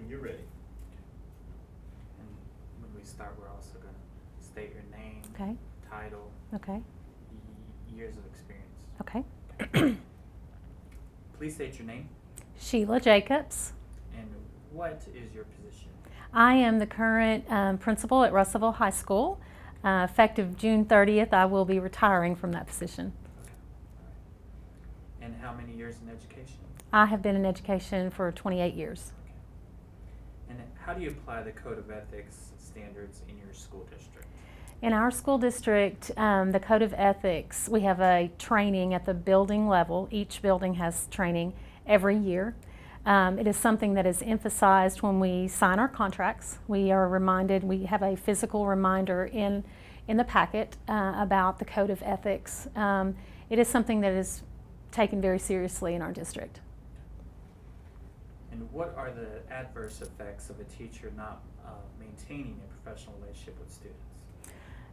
when you're ready. And when we start, we're also going to state your name, Okay. title, Okay. years of experience. Okay. Please state your name Sheila Jacobs. and what is your position? I am the current principal at Russellville High School. Effective June 30th, I will be retiring from that position. Okay. All right. And how many years in education? I have been in education for 28 years. Okay. And how do you apply the Code of Ethics standards in your school district? In our school district, the Code of Ethics, we have a training at the building level. Each building has training every year. It is something that is emphasized when we sign our contracts. We are reminded, we have a physical reminder in the packet about the Code of Ethics. It is something that is taken very seriously in our district. And what are the adverse effects of a teacher not maintaining a professional relationship with students?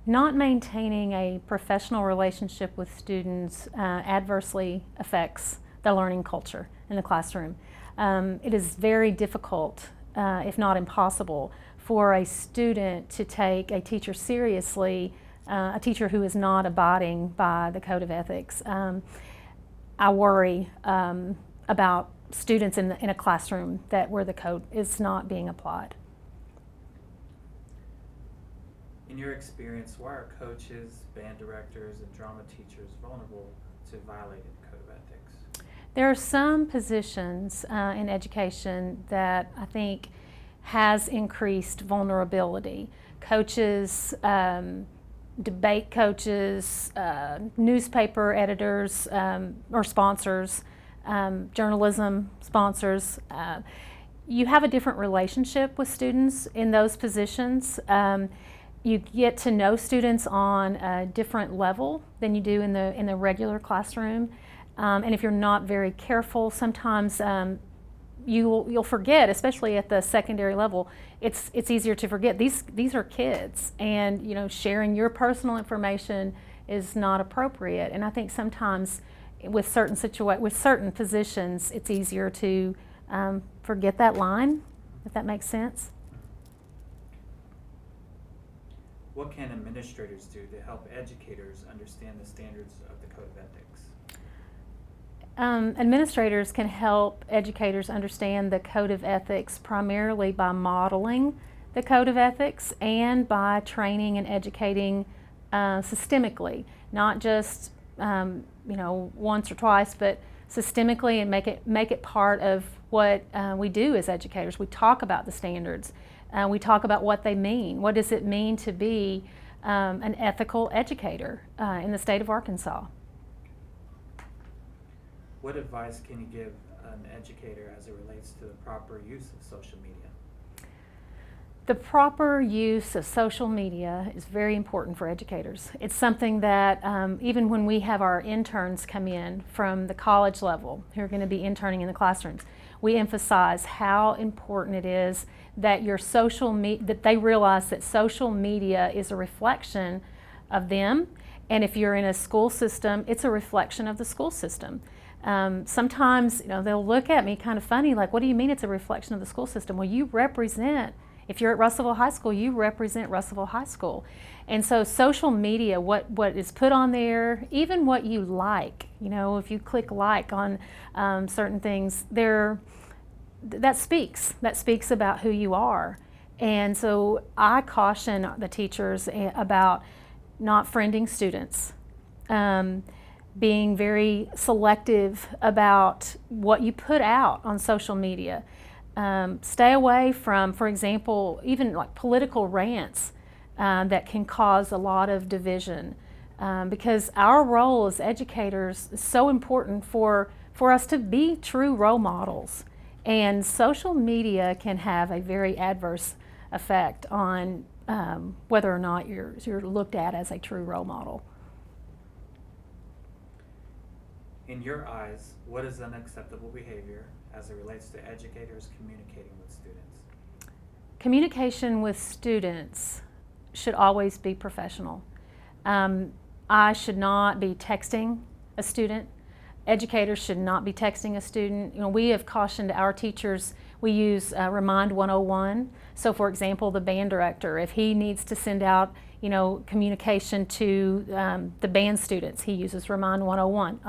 Not maintaining a professional relationship with students adversely affects the learning culture in the classroom. It is very difficult, if not impossible, for a student to take a teacher seriously, a teacher who is not abiding by the Code of Ethics. I worry about students in a classroom where the code is not being applied. In your experience, why are coaches, band directors, and drama teachers vulnerable to violating the Code of Ethics? There are some positions in education that I think has increased vulnerability. Coaches, debate coaches, newspaper editors or sponsors, journalism sponsors. You have a different relationship with students in those positions. You get to know students on a different level than you do in the regular classroom. And if you're not very careful, sometimes you'll forget, especially at the secondary level. It's easier to forget. These are kids, and sharing your personal information is not appropriate. And I think sometimes with certain positions, it's easier to forget that line, if that makes sense. What can administrators do to help educators understand the standards of the Code of Ethics? Administrators can help educators understand the Code of Ethics primarily by modeling the Code of Ethics and by training and educating systemically, not just once or twice, but systemically, and make it part of what we do as educators. We talk about the standards. We talk about what they mean. What does it mean to be an ethical educator in the state of Arkansas? What advice can you give an educator as it relates to the proper use of social media? The proper use of social media is very important for educators. It's something that even when we have our interns come in from the college level who are going to be interning in the classrooms, we emphasize how important it is that that they realize that social media is a reflection of them, and if you're in a school system, it's a reflection of the school system. Sometimes they'll look at me kind of funny, like, what do you mean it's a reflection of the school system? Well, you represent, if you're at Russellville High School, you represent Russellville High School. And so social media, what is put on there, even what you like, if you click like on certain things, that speaks about who you are. And so I caution the teachers about not friending students, being very selective about what you put out on social media. Stay away from, for example, even like political rants that can cause a lot of division, because our role as educators is so important for us to be true role models. And social media can have a very adverse effect on whether or not you're looked at as a true role model. In your eyes, what is unacceptable behavior as it relates to educators communicating with students? Communication with students should always be professional. I should not be texting a student. Educators should not be texting a student. We have cautioned our teachers, We use Remind 101. So for example, the band director, if he needs to send out communication to the band students, he uses Remind 101.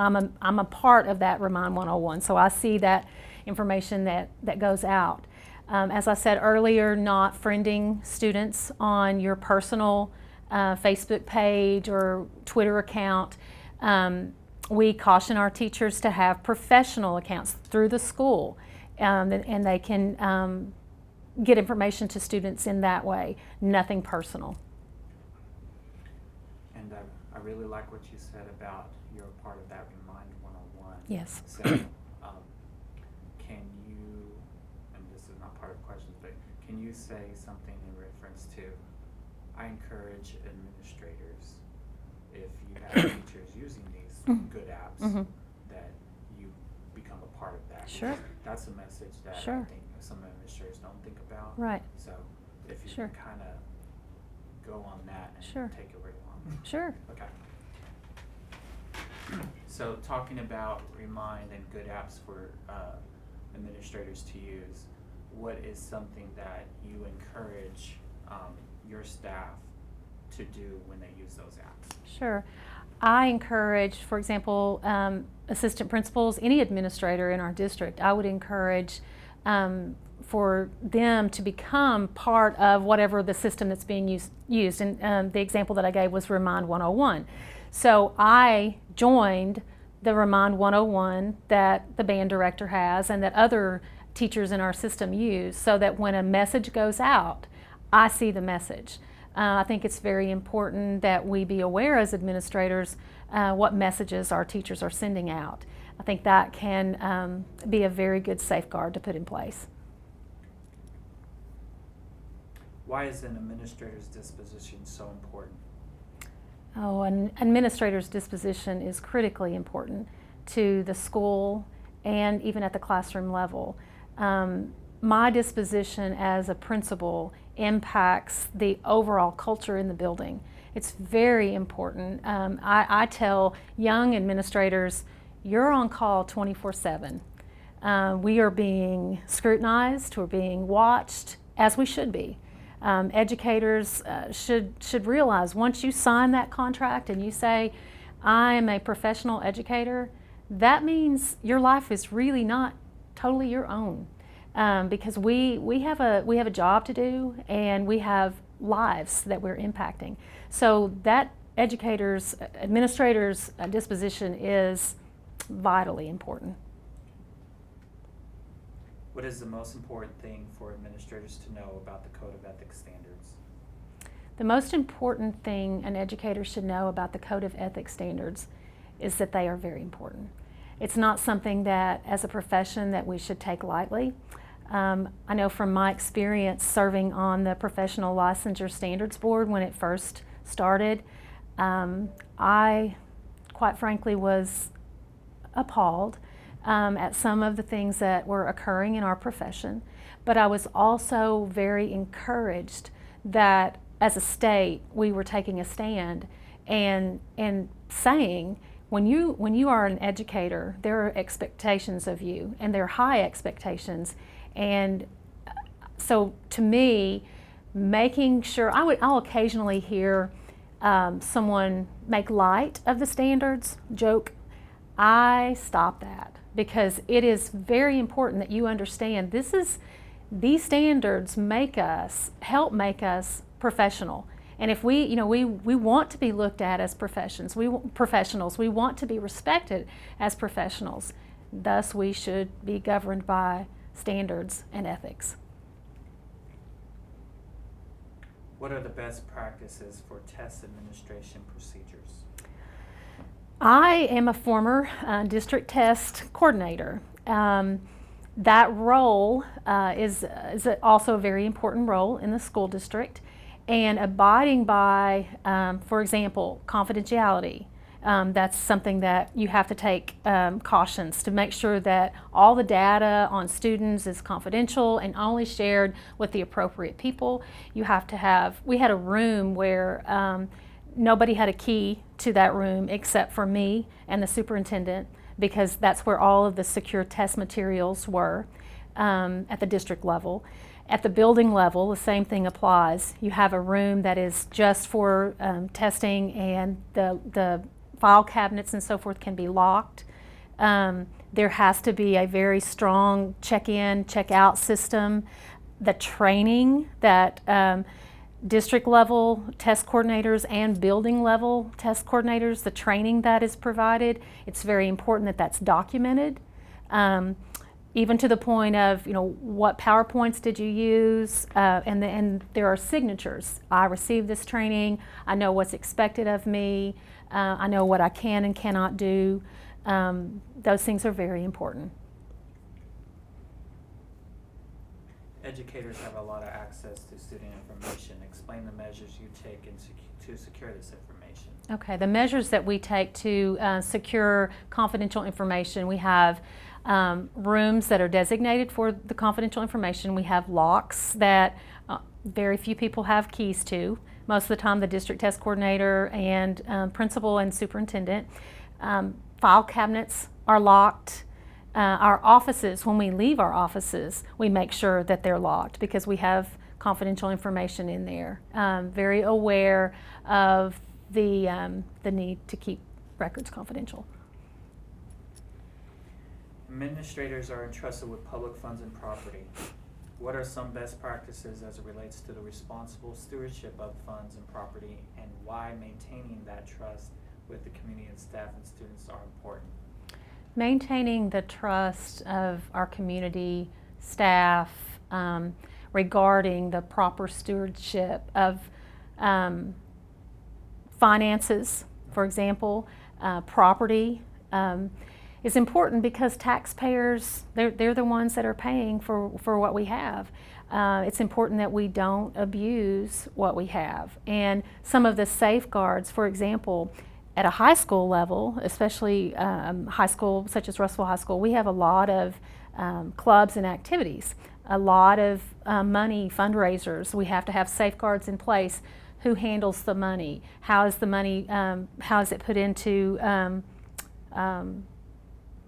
I'm a part of that Remind 101, so I see that information that goes out. As I said earlier, not friending students on your personal Facebook page or Twitter account. We caution our teachers to have professional accounts through the school, and they can get information to students in that way, nothing personal. And I really like what you said about you're a part of that Remind 101. Yes. So can you, and this is not part of questions, but can you say something in reference to, I encourage administrators, if you have teachers using these good apps, that you become a part of that. Sure. That's a message that Sure. I think some administrators don't think about. Right. So if you Sure. can kind of go on that and Sure. take it where you want. Sure. Okay. So talking about Remind and good apps for administrators to use, what is something that you encourage your staff to do when they use those apps? Sure. I encourage, for example, assistant principals, any administrator in our district, I would encourage for them to become part of whatever the system that's being used. And the example that I gave was Remind 101. So I joined the Remind 101 that the band director has and that other teachers in our system use, so that when a message goes out, I see the message. I think it's very important that we be aware as administrators what messages our teachers are sending out. I think that can be a very good safeguard to put in place. Why is an administrator's disposition so important? Oh, an administrator's disposition is critically important to the school and even at the classroom level. My disposition as a principal impacts the overall culture in the building. It's very important. I tell young administrators, you're on call 24/7. We are being scrutinized, we're being watched, as we should be. Educators should realize once you sign that contract and you say, I am a professional educator, that means your life is really not totally your own. Because we have a job to do and we have lives that we're impacting. So that administrators' disposition is vitally important. What is the most important thing for administrators to know about the Code of Ethics standards? The most important thing an educator should know about the Code of Ethics standards is that they are very important. It's not something that, as a profession, that we should take lightly. I know from my experience serving on the Professional Licensure Standards Board when it first started, I, quite frankly, was appalled at some of the things that were occurring in our profession, but I was also very encouraged that as a state we were taking a stand and saying, when you are an educator, there are expectations of you, and they're high expectations. And so to me, making sure, I'll occasionally hear someone make light of the standards, joke. I stop that, because it is very important that you understand these standards help make us professional. And if we want to be looked at as professionals, we want to be respected as professionals. Thus, we should be governed by standards and ethics. What are the best practices for test administration procedures? I am a former district test coordinator. That role is also a very important role in the school district, and abiding by, for example, confidentiality. That's something that you have to take cautions to make sure that all the data on students is confidential and only shared with the appropriate people. You have to have, we had a room where nobody had a key to that room except for me and the superintendent, because that's where all of the secure test materials were. at the district level. At the building level, the same thing applies. You have a room that is just for testing, and the file cabinets and so forth can be locked. There has to be a very strong check-in, check-out system. The training that district level test coordinators and building level test coordinators, the training that is provided, it's very important that that's documented. Even to the point of, what PowerPoints did you use? And there are signatures. I received this training. I know what's expected of me. I know what I can and cannot do. Those things are very important. Educators have a lot of access to student information. Explain the measures you take to secure this information. Okay, the measures that we take to secure confidential information, we have rooms that are designated for the confidential information. We have locks that very few people have keys to. Most of the time the district test coordinator and principal and superintendent. File cabinets are locked. Our offices, when we leave our offices, we make sure that they're locked because we have confidential information in there. Very aware of the need to keep records confidential. Administrators are entrusted with public funds and property. What are some best practices as it relates to the responsible stewardship of funds and property, and why maintaining that trust with the community and staff and students are important? Maintaining the trust of our community, staff, regarding the proper stewardship of finances, for example, property, is important because taxpayers, they're the ones that are paying for what we have. It's important that we don't abuse what we have. And some of the safeguards, for example, at a high school level, especially high school such as Russellville High School, we have a lot of clubs and activities, a lot of money fundraisers. We have to have safeguards in place. Who handles the money? How is the money, how is it put into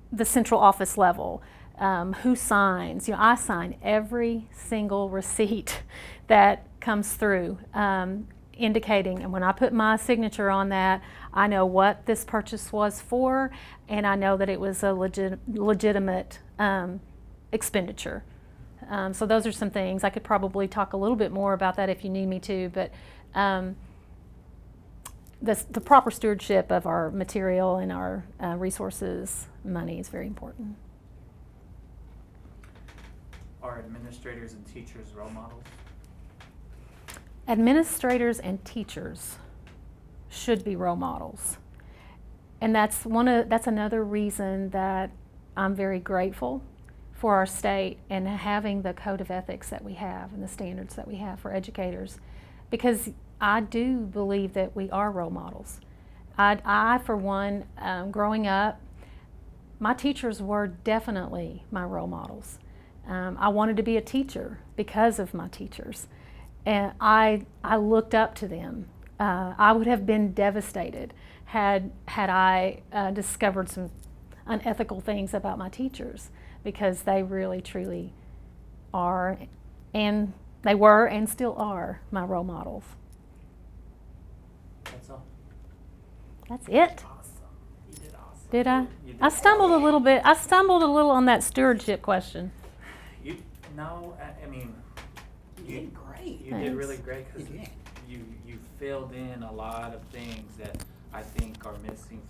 the central office level? Who signs? I sign every single receipt that comes through, indicating, and when I put my signature on that, I know what this purchase was for, and I know that it was a legitimate expenditure. So those are some things. I could probably talk a little bit more about that if you need me to, but the proper stewardship of our material and our resources, money, is very important. Are administrators and teachers role models? Administrators and teachers should be role models. And that's another reason that I'm very grateful for our state and having the code of ethics that we have and the standards that we have for educators, because I do believe that we are role models. I for one, growing up, my teachers were definitely my role models. I wanted to be a teacher because of my teachers, and I looked up to them. I would have been devastated had I discovered some unethical things about my teachers, because they really truly are, and they were and still are, my role models. That's all. That's it. Awesome. You did awesome. Did I? You did I stumbled a awesome. little bit. I stumbled a little on that stewardship question. I mean, You did great. you Thanks. did really great because You did. you filled in a lot of things that I think are missing